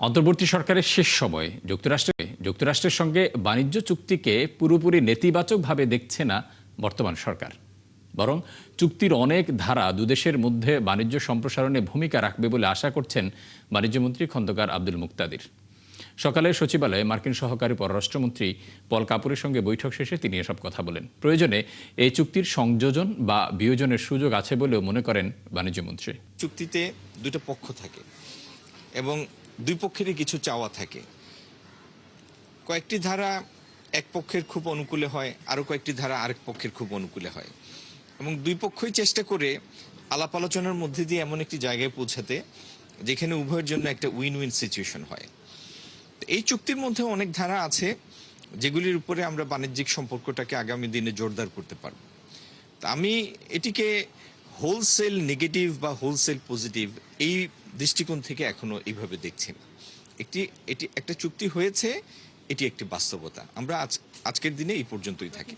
অন্তর্বর্তী সরকারের শেষ সময়ে যুক্তরাষ্ট্রের সঙ্গে বাণিজ্য চুক্তিকে পুরোপুরি নেতিবাচকভাবে দেখছে না বর্তমান সরকার। বরং চুক্তির অনেক ধারা দুদেশের মধ্যে বাণিজ্য সম্প্রসারণে ভূমিকা রাখবে বলে আশা করছেন বাণিজ্যমন্ত্রী খন্দকার আব্দুল মুকতাদির। সকালে সচিবালয়ে মার্কিন সহকারী পররাষ্ট্রমন্ত্রী পল কাপুরের সঙ্গে বৈঠক শেষে তিনি এসব কথা বলেন। প্রয়োজনে এই চুক্তির সংযোজন বা বিয়োজনের সুযোগ আছে বলেও মনে করেন বাণিজ্যমন্ত্রী। চুক্তিতে দুটো পক্ষ থাকে এবং দুই পক্ষেরই কিছু চাওয়া থাকে। কয়েকটি ধারা এক পক্ষের খুব অনুকূলে হয়, আরো কয়েকটি ধারা আরেক পক্ষের খুব অনুকূলে হয় এবং দুই পক্ষই চেষ্টা করে আলাপ আলোচনার মধ্যে দিয়ে এমন একটি জায়গায় পৌঁছাতে যেখানে উভয়ের জন্য একটা উইন উইন সিচুয়েশন হয়। এই চুক্তির মধ্যে অনেক ধারা আছে যেগুলির উপরে আমরা বাণিজ্যিক সম্পর্কটাকে আগামী দিনে জোরদার করতে পারব। তা আমি এটিকে হোলসেল নেগেটিভ বা হোলসেল পজিটিভ এই দৃষ্টিকোণ থেকে এখনো এইভাবে দেখছি না। এটি একটা চুক্তি হয়েছে, এটি একটি বাস্তবতা। আমরা আজকের দিনে এই পর্যন্তই থাকি।